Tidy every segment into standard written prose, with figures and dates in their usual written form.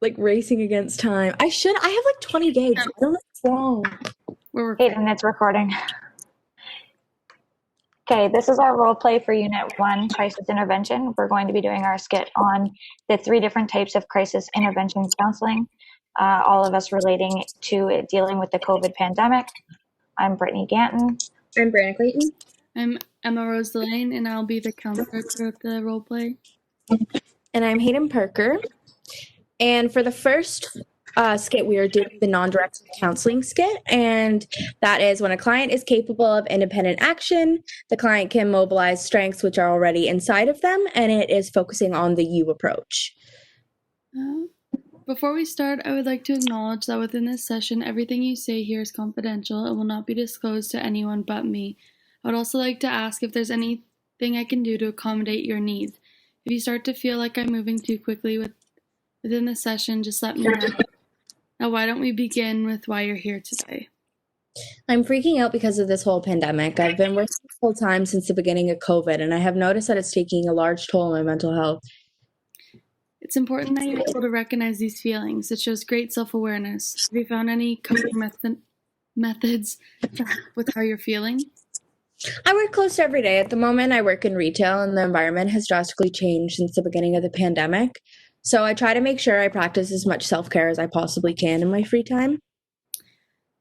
like racing against time. I have like 20 gigs. I don't know what's wrong. We're recording. Hayden, it's recording. Okay, this is our role play for Unit 1, Crisis Intervention. We're going to be doing our skit on the 3 different types of crisis intervention counseling, all of us relating to dealing with the COVID pandemic. I'm Brittany Ganton. I'm Brianna Clayton. I'm Emma Rose Delane, and I'll be the counselor throughout the role play. And I'm Hayden Parker. And for the first skit, we are doing the non-directed counseling skit. And that is when a client is capable of independent action, the client can mobilize strengths which are already inside of them, and it is focusing on the you approach. Before we start, I would like to acknowledge that within this session, everything you say here is confidential and will not be disclosed to anyone but me. I would also like to ask if there's anything I can do to accommodate your needs. If you start to feel like I'm moving too quickly within the session, just let me know. Now, why don't we begin with why you're here today? I'm freaking out because of this whole pandemic. I've been working full time since the beginning of COVID, and I have noticed that it's taking a large toll on my mental health. It's important that you're able to recognize these feelings. It shows great self-awareness. Have you found any coping methods to help with how you're feeling? I work close to every day. At the moment, I work in retail, and the environment has drastically changed since the beginning of the pandemic. So I try to make sure I practice as much self-care as I possibly can in my free time.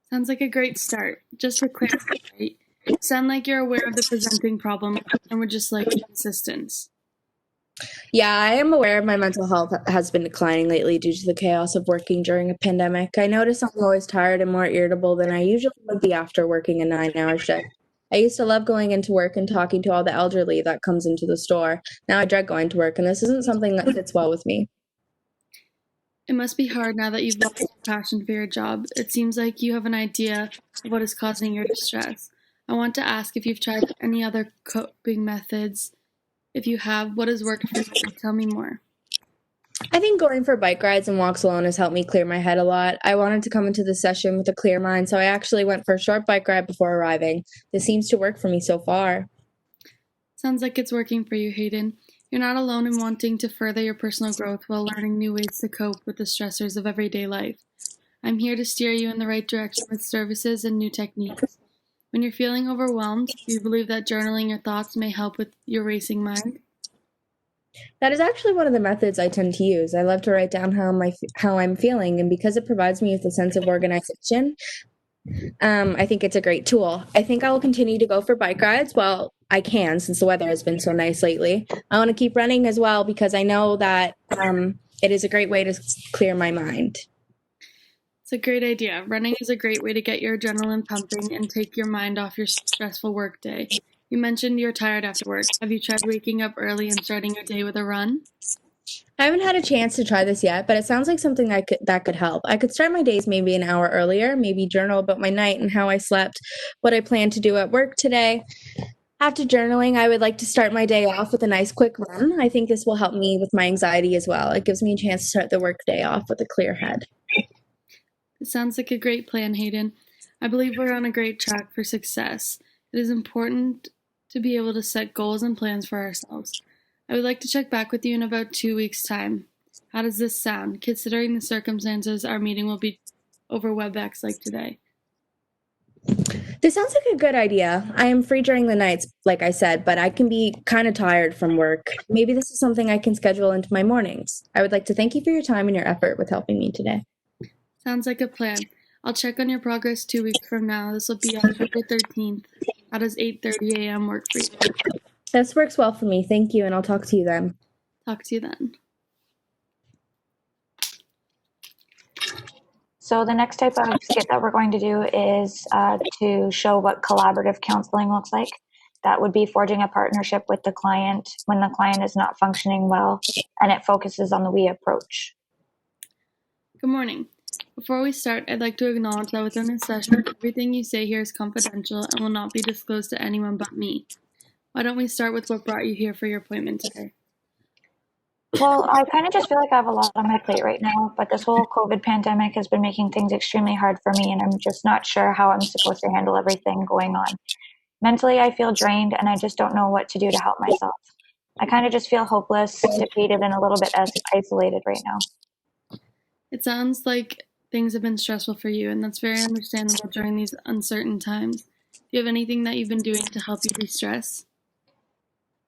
Sounds like a great start. Just to clarify, you sound like you're aware of the presenting problem and would just like assistance. Yeah, I am aware of my mental health has been declining lately due to the chaos of working during a pandemic. I notice I'm always tired and more irritable than I usually would be after working a 9-hour shift. I used to love going into work and talking to all the elderly that comes into the store. Now I dread going to work, and this isn't something that fits well with me. It must be hard now that you've lost your passion for your job. It seems like you have an idea of what is causing your distress. I want to ask if you've tried any other coping methods. If you have, what has worked for you? Tell me more. I think going for bike rides and walks alone has helped me clear my head a lot. I wanted to come into the session with a clear mind, so I actually went for a short bike ride before arriving. This seems to work for me so far. Sounds like it's working for you, Hayden. You're not alone in wanting to further your personal growth while learning new ways to cope with the stressors of everyday life. I'm here to steer you in the right direction with services and new techniques. When you're feeling overwhelmed, do you believe that journaling your thoughts may help with your racing mind? That is actually one of the methods I tend to use. I love to write down how I'm feeling, and because it provides me with a sense of organization, I think it's a great tool. I think I will continue to go for bike rides while I can, since the weather has been so nice lately. I want to keep running as well because I know that it is a great way to clear my mind. It's a great idea. Running is a great way to get your adrenaline pumping and take your mind off your stressful workday. You mentioned you're tired after work. Have you tried waking up early and starting your day with a run? I haven't had a chance to try this yet, but it sounds like something that could help. I could start my days maybe an hour earlier, maybe journal about my night and how I slept, what I plan to do at work today. After journaling, I would like to start my day off with a nice quick run. I think this will help me with my anxiety as well. It gives me a chance to start the work day off with a clear head. It sounds like a great plan, Hayden. I believe we're on a great track for success. It is important to be able to set goals and plans for ourselves. I would like to check back with you in about 2 weeks' time. How does this sound? Considering the circumstances, our meeting will be over WebEx like today. This sounds like a good idea. I am free during the nights, like I said, but I can be kind of tired from work. Maybe this is something I can schedule into my mornings. I would like to thank you for your time and your effort with helping me today. Sounds like a plan. I'll check on your progress 2 weeks from now. This will be October 13th. How does 8:30 a.m. work for you? This works well for me. Thank you, and I'll talk to you then. Talk to you then. So the next type of skit that we're going to do is to show what collaborative counseling looks like. That would be forging a partnership with the client when the client is not functioning well, and it focuses on the we approach. Good morning. Before we start, I'd like to acknowledge that within this session, everything you say here is confidential and will not be disclosed to anyone but me. Why don't we start with what brought you here for your appointment today? Well, I kind of just feel like I have a lot on my plate right now, but this whole COVID pandemic has been making things extremely hard for me, and I'm just not sure how I'm supposed to handle everything going on. Mentally, I feel drained, and I just don't know what to do to help myself. I kind of just feel hopeless, defeated, and a little bit isolated right now. It sounds like things have been stressful for you, and that's very understandable during these uncertain times. Do you have anything that you've been doing to help you de-stress?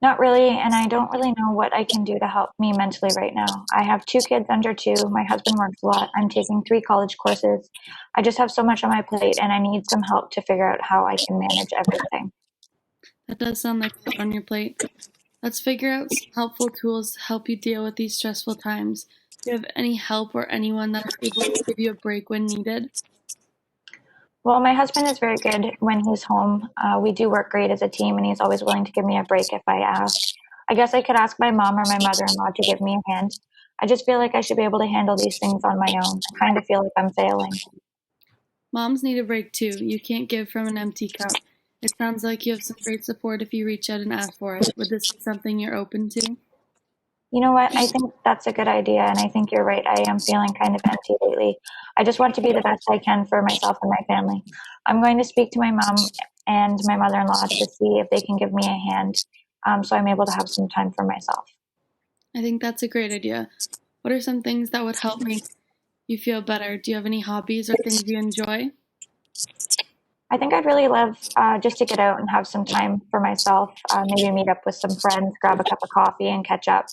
Not really, and I don't really know what I can do to help me mentally right now. I have 2 kids under 2. My husband works a lot. I'm taking 3 college courses. I just have so much on my plate, and I need some help to figure out how I can manage everything. That does sound like a lot on your plate. Let's figure out some helpful tools to help you deal with these stressful times. Do you have any help or anyone that's able to give you a break when needed? Well, my husband is very good when he's home. We do work great as a team, and he's always willing to give me a break if I ask. I guess I could ask my mom or my mother-in-law to give me a hand. I just feel like I should be able to handle these things on my own. I kind of feel like I'm failing. Moms need a break too. You can't give from an empty cup. It sounds like you have some great support if you reach out and ask for it. Would this be something you're open to? You know what? I think that's a good idea, and I think you're right. I am feeling kind of empty lately. I just want to be the best I can for myself and my family. I'm going to speak to my mom and my mother-in-law to see if they can give me a hand, so I'm able to have some time for myself. I think that's a great idea. What are some things that would help make you feel better? Do you have any hobbies or things you enjoy? I think I'd really love just to get out and have some time for myself, maybe meet up with some friends, grab a cup of coffee, and catch up.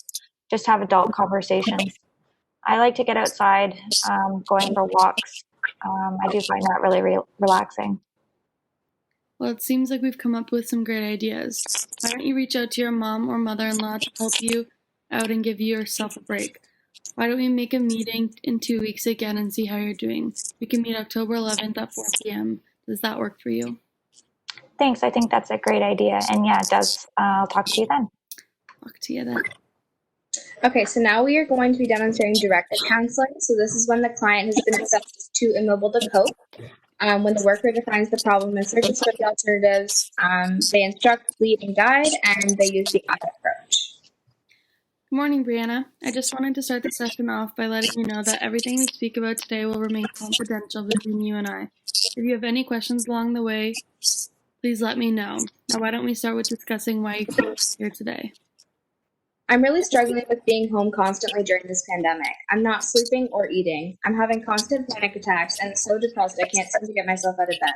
Just have adult conversations. I like to get outside, going for walks. I do find that really relaxing. Well, it seems like we've come up with some great ideas. Why don't you reach out to your mom or mother-in-law to help you out and give yourself a break? Why don't we make a meeting in 2 weeks again and see how you're doing? We can meet October 11th at 4 p.m. Does that work for you? Thanks. I think that's a great idea. And yeah, it does. I'll talk to you then. Talk to you then. Okay, so now we are going to be demonstrating directed counseling. So this is when the client has been assessed as too immobile to cope. When the worker defines the problem and searches for the alternatives, they instruct, lead, and guide, and they use the I approach. Good morning, Brianna. I just wanted to start the session off by letting you know that everything we speak about today will remain confidential between you and I. If you have any questions along the way, please let me know. Now, why don't we start with discussing why you came here today? I'm really struggling with being home constantly during this pandemic. I'm not sleeping or eating. I'm having constant panic attacks and so depressed I can't seem to get myself out of bed.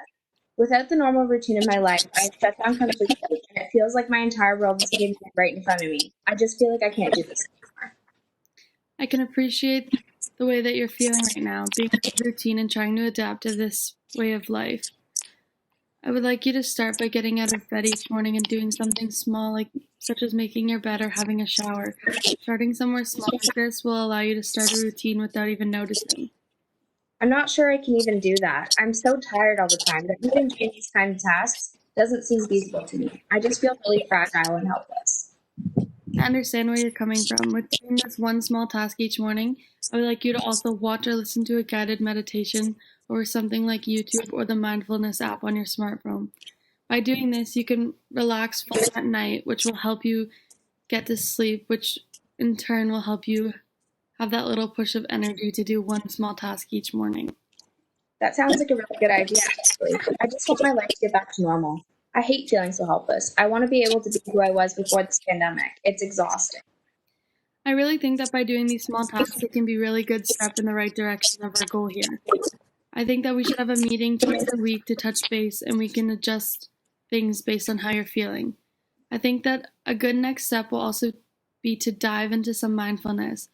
Without the normal routine of my life, I've shut down completely, and it feels like my entire world is hitting right in front of me. I just feel like I can't do this anymore. I can appreciate the way that you're feeling right now, being in routine and trying to adapt to this way of life. I would like you to start by getting out of bed each morning and doing something small, such as making your bed or having a shower. Starting somewhere small like this will allow you to start a routine without even noticing. I'm not sure I can even do that. I'm so tired all the time that even doing these kind of tasks doesn't seem feasible to me. I just feel really fragile and helpless. I understand where you're coming from. With doing this one small task each morning, I would like you to also watch or listen to a guided meditation or something like YouTube or the mindfulness app on your smartphone. By doing this, you can relax fully at night, which will help you get to sleep, which in turn will help you have that little push of energy to do one small task each morning. That sounds like a really good idea, actually. I just want my life to get back to normal. I hate feeling so helpless. I want to be able to be who I was before this pandemic. It's exhausting. I really think that by doing these small tasks, it can be a really good step in the right direction of our goal here. I think that we should have a meeting twice a week to touch base, and we can adjust things based on how you're feeling. I think that a good next step will also be to dive into some mindfulness.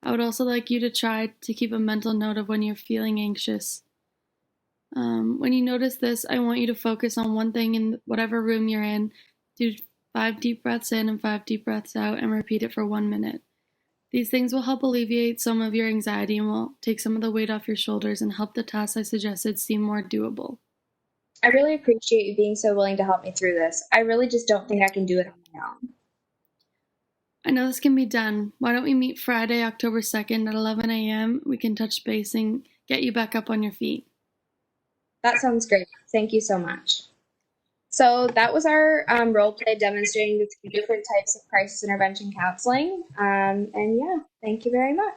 I would also like you to try to keep a mental note of when you're feeling anxious. When you notice this, I want you to focus on one thing in whatever room you're in. Do 5 deep breaths in and 5 deep breaths out and repeat it for 1 minute. These things will help alleviate some of your anxiety and will take some of the weight off your shoulders and help the tasks I suggested seem more doable. I really appreciate you being so willing to help me through this. I really just don't think I can do it on my own. I know this can be done. Why don't we meet Friday, October 2nd at 11 a.m.? We can touch base and get you back up on your feet. That sounds great. Thank you so much. So that was our role play demonstrating the 2 different types of crisis intervention counseling. And yeah, thank you very much.